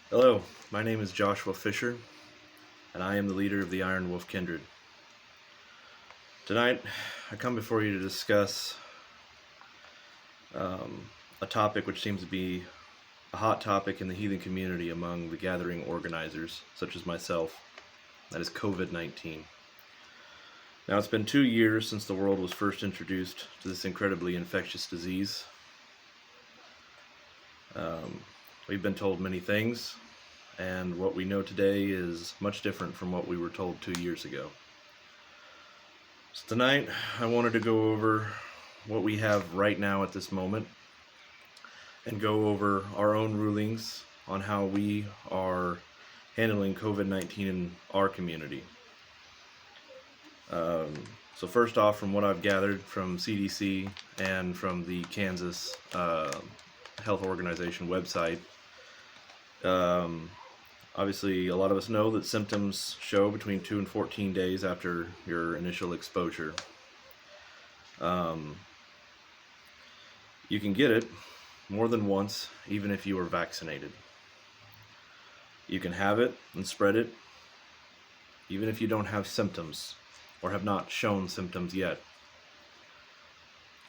Hello, my name is Joshua Fisher, and I am the leader of the Iron Wolf Kindred. Tonight, I come before you to discuss a topic which seems to be a hot topic in the heathen community among the gathering organizers, such as myself. That is COVID-19. Now, it's been 2 years since the world was first introduced to this incredibly infectious disease. We've been told many things, and what we know today is much different from what we were told 2 years ago. So tonight, I wanted to go over what we have right now at this moment and go over our own rulings on how we are handling COVID-19 in our community. So first off, from what I've gathered from CDC and from the Kansas Health Organization website, obviously a lot of us know that symptoms show between 2 and 14 days after your initial exposure. You can get it more than once, even if you are vaccinated. You can have it and spread it, even if you don't have symptoms or have not shown symptoms yet.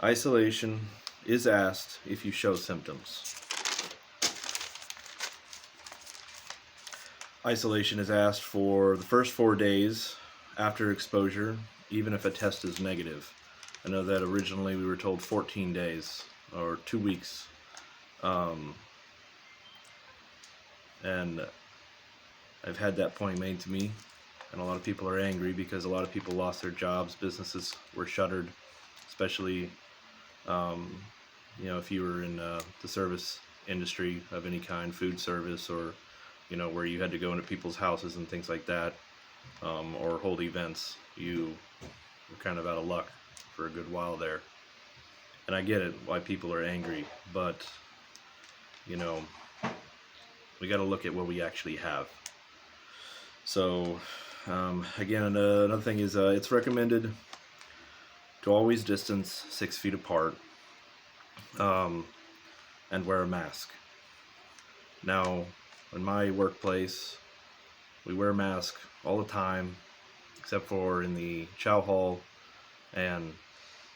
Isolation is asked if you show symptoms. Isolation is asked for the first 4 days after exposure, even if a test is negative. I know that originally we were told 14 days or 2 weeks. And I've had that point made to me, and a lot of people are angry because a lot of people lost their jobs, businesses were shuttered, especially if you were in the service industry of any kind, food service, or where you had to go into people's houses and things like that, or hold events. You were kind of out of luck for a good while there. And I get it, why people are angry, but we got to look at what we actually have. So again, another thing is it's recommended to always distance 6 feet apart and wear a mask. Now, in my workplace, we wear a mask all the time, except for in the chow hall and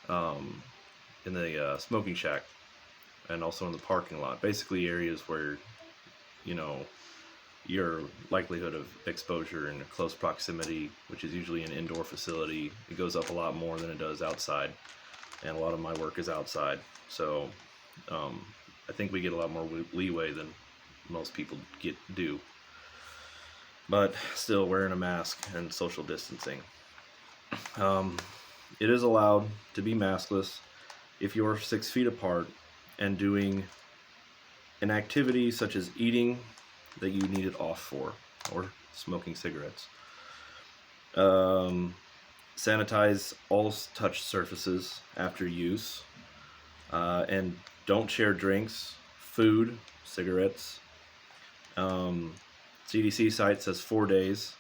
in the smoking shack, and also in the parking lot. Basically areas where, your likelihood of exposure in close proximity, which is usually an indoor facility, it goes up a lot more than it does outside. And a lot of my work is outside. So I think we get a lot more leeway than most people do. But still, wearing a mask and social distancing. It is allowed to be maskless if you're 6 feet apart and doing an activity such as eating that you need it off for, or smoking cigarettes. Sanitize all touch surfaces after use, and don't share drinks, food, cigarettes. CDC site says 4 days.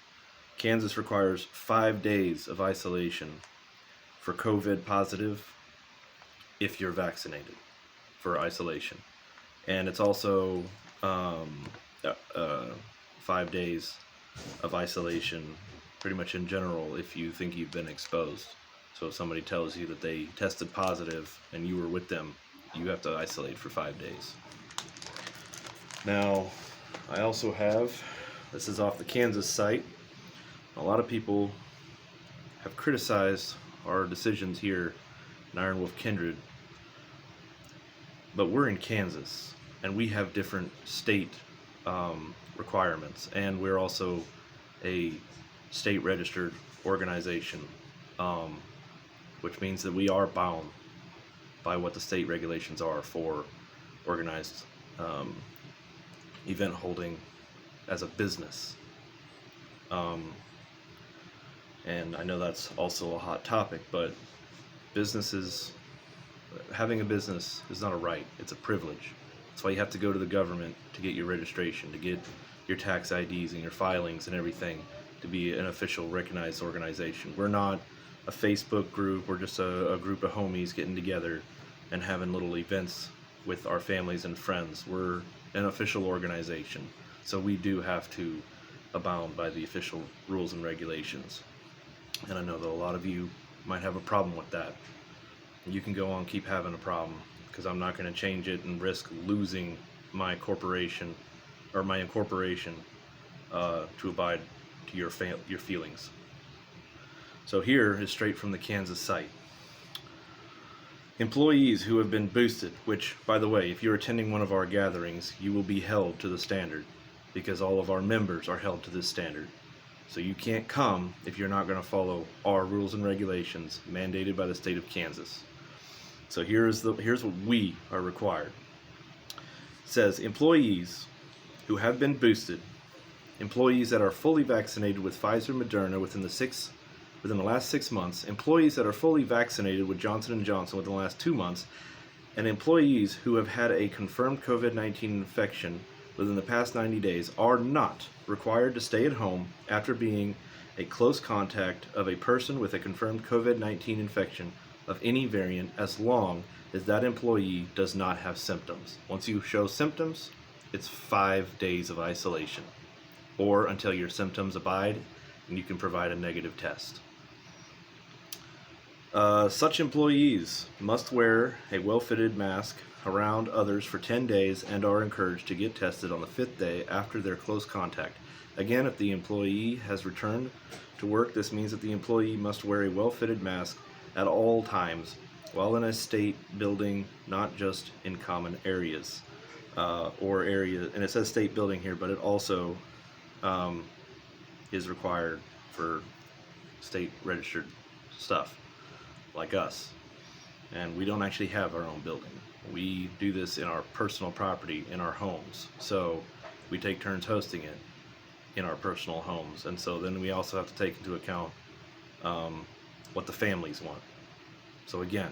Kansas requires 5 days of isolation for COVID positive if you're vaccinated for isolation. And it's also 5 days of isolation pretty much in general if you think you've been exposed. So if somebody tells you that they tested positive and you were with them, you have to isolate for 5 days. Now, I also have, this is off the Kansas site, a lot of people have criticized our decisions here in Iron Wolf Kindred, but we're in Kansas and we have different state requirements, and we're also a state registered organization, which means that we are bound by what the state regulations are for organized event holding as a business. And I know that's also a hot topic, but having a business is not a right, it's a privilege. That's why you have to go to the government to get your registration, to get your tax IDs and your filings and everything, to be an official recognized organization. We're not a Facebook group, we're just a group of homies getting together and having little events with our families and friends. We're an official organization. So we do have to abound by the official rules and regulations. And I know that a lot of you might have a problem with that. You can go on, keep having a problem, because I'm not going to change it and risk losing my corporation or my incorporation to abide to your feelings. So here is straight from the Kansas site. Employees who have been boosted, which, by the way, if you're attending one of our gatherings, you will be held to the standard, because all of our members are held to this standard. So you can't come if you're not going to follow our rules and regulations mandated by the state of Kansas. So here's what we are required. It says employees who have been boosted, employees that are fully vaccinated with Pfizer, Moderna within the last 6 months, employees that are fully vaccinated with Johnson & Johnson within the last 2 months, and employees who have had a confirmed COVID-19 infection within the past 90 days are not required to stay at home after being a close contact of a person with a confirmed COVID-19 infection of any variant, as long as that employee does not have symptoms. Once you show symptoms, it's 5 days of isolation, or until your symptoms abide and you can provide a negative test. Such employees must wear a well-fitted mask around others for 10 days and are encouraged to get tested on the 5th day after their close contact. Again, if the employee has returned to work, this means that the employee must wear a well-fitted mask at all times while in a state building, not just in common areas or areas. And it says state building here, but it also is required for state registered stuff like us. And we don't actually have our own building. We do this in our personal property, in our homes. So we take turns hosting it in our personal homes. And so then we also have to take into account what the families want. So again,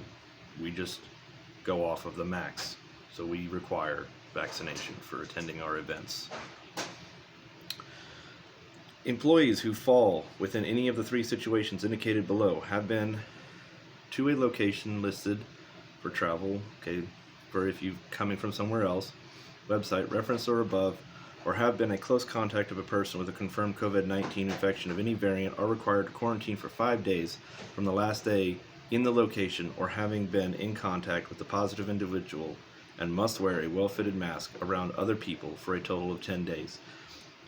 we just go off of the max. So we require vaccination for attending our events. Employees who fall within any of the 3 situations indicated below have been to a location listed for travel, for if you're coming from somewhere else, website referenced or above, or have been a close contact of a person with a confirmed COVID-19 infection of any variant, are required to quarantine for 5 days from the last day in the location or having been in contact with the positive individual, and must wear a well-fitted mask around other people for a total of 10 days.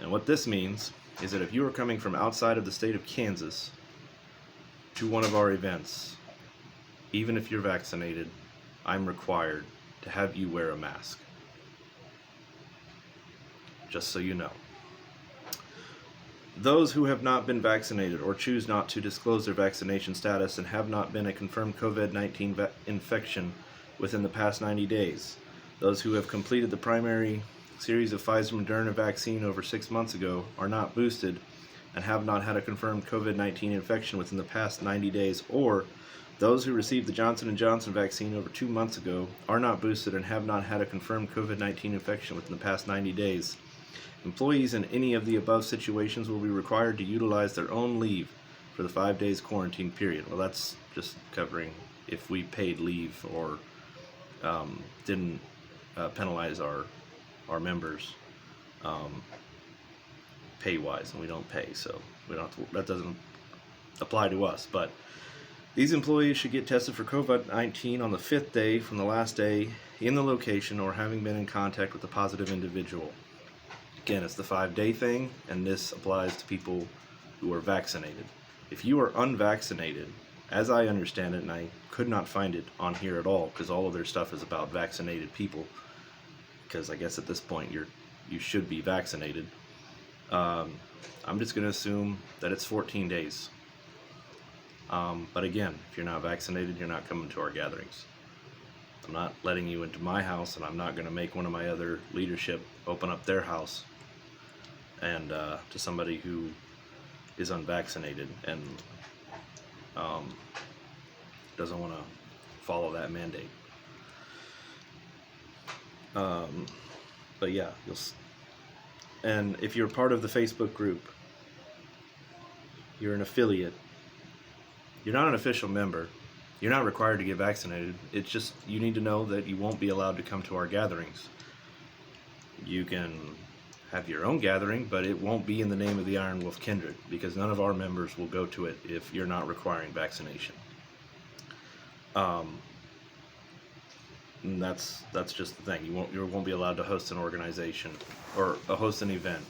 And what this means is that if you are coming from outside of the state of Kansas to one of our events, even if you're vaccinated, I'm required to have you wear a mask. Just so you know. Those who have not been vaccinated or choose not to disclose their vaccination status and have not been a confirmed COVID-19 infection within the past 90 days. Those who have completed the primary series of Pfizer Moderna vaccine over 6 months ago, are not boosted, and have not had a confirmed COVID-19 infection within the past 90 days, or those who received the Johnson & Johnson vaccine over 2 months ago, are not boosted and have not had a confirmed COVID-19 infection within the past 90 days. Employees in any of the above situations will be required to utilize their own leave for the 5 days quarantine period. Well, that's just covering if we paid leave or didn't penalize our members pay-wise, and we don't pay, so we don't have to, that doesn't apply to us. But these employees should get tested for COVID-19 on the 5th day from the last day in the location or having been in contact with a positive individual. Again, it's the 5-day thing, and this applies to people who are vaccinated. If you are unvaccinated, as I understand it, and I could not find it on here at all because all of their stuff is about vaccinated people, because I guess at this point you should be vaccinated. I'm just going to assume that it's 14 days. But again, if you're not vaccinated, you're not coming to our gatherings. I'm not letting you into my house, and I'm not going to make one of my other leadership open up their house and to somebody who is unvaccinated and doesn't want to follow that mandate. But yeah, and if you're part of the Facebook group, you're an affiliate. You're not an official member. You're not required to get vaccinated. It's just you need to know that you won't be allowed to come to our gatherings. You can have your own gathering, but it won't be in the name of the Iron Wolf Kindred, because none of our members will go to it if you're not requiring vaccination. And that's just the thing. You won't be allowed to host an organization or host an event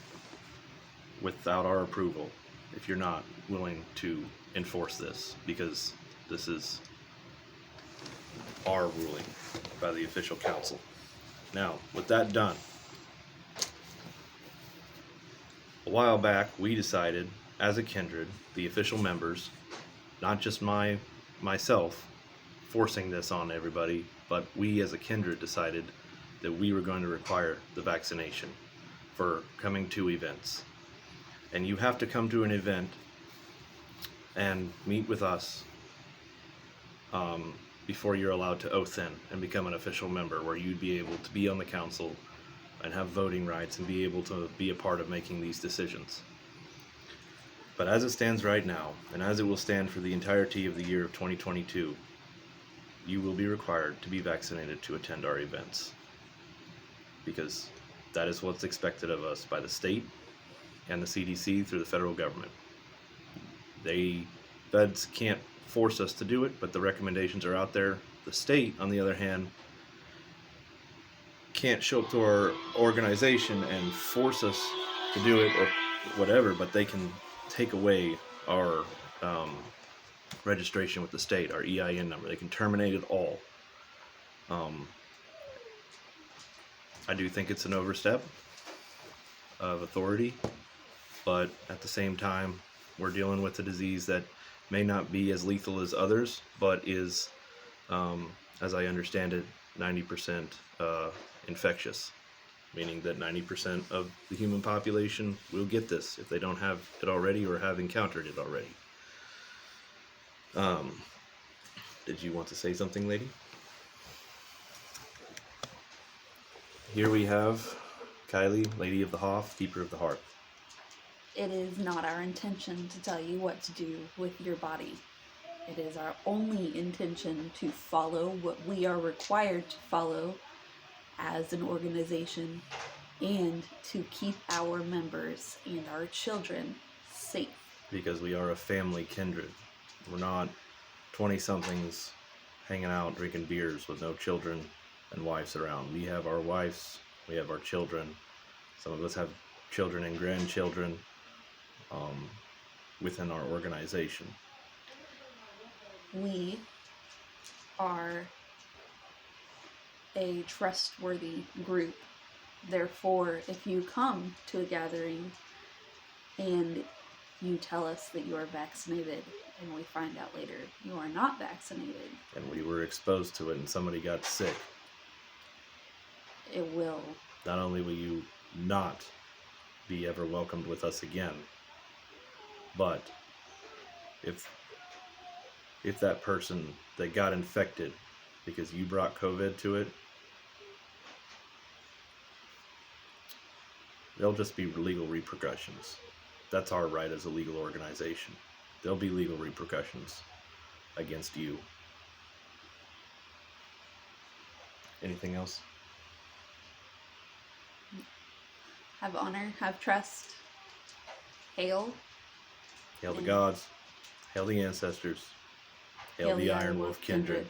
without our approval if you're not willing to enforce this, because this is our ruling by the official council. Now, with that done, a while back we decided as a kindred, the official members, not just myself forcing this on everybody, but we as a kindred decided that we were going to require the vaccination for coming to events. And you have to come to an event and meet with us before you're allowed to oath in and become an official member, where you'd be able to be on the council and have voting rights and be able to be a part of making these decisions. But as it stands right now, and as it will stand for the entirety of the year of 2022, you will be required to be vaccinated to attend our events, because that is what's expected of us by the state and the CDC through the federal government. Feds can't force us to do it, but the recommendations are out there. The state, on the other hand, can't show up to our organization and force us to do it or whatever, but they can take away our registration with the state, our EIN number. They can terminate it all. I do think it's an overstep of authority, but at the same time, we're dealing with a disease that may not be as lethal as others, but is, as I understand it, 90% infectious, meaning that 90% of the human population will get this if they don't have it already or have encountered it already. Did you want to say something, lady? Here we have Kylie, Lady of the Hoff, Keeper of the Hearth. It is not our intention to tell you what to do with your body. It is our only intention to follow what we are required to follow as an organization, and to keep our members and our children safe. Because we are a family kindred. We're not 20-somethings hanging out drinking beers with no children and wives around. We have our wives, we have our children. Some of us have children and grandchildren within our organization. We are a trustworthy group. Therefore, if you come to a gathering and you tell us that you are vaccinated and we find out later you are not vaccinated, and we were exposed to it and somebody got sick, it will. Not only will you not be ever welcomed with us again, but if that person that got infected because you brought COVID to it, there'll just be legal repercussions. That's our right as a legal organization. There'll be legal repercussions against you. Anything else? Have honor, have trust. Hail. Hail the gods. Hail the ancestors. Hail the Iron Wolf Kindred.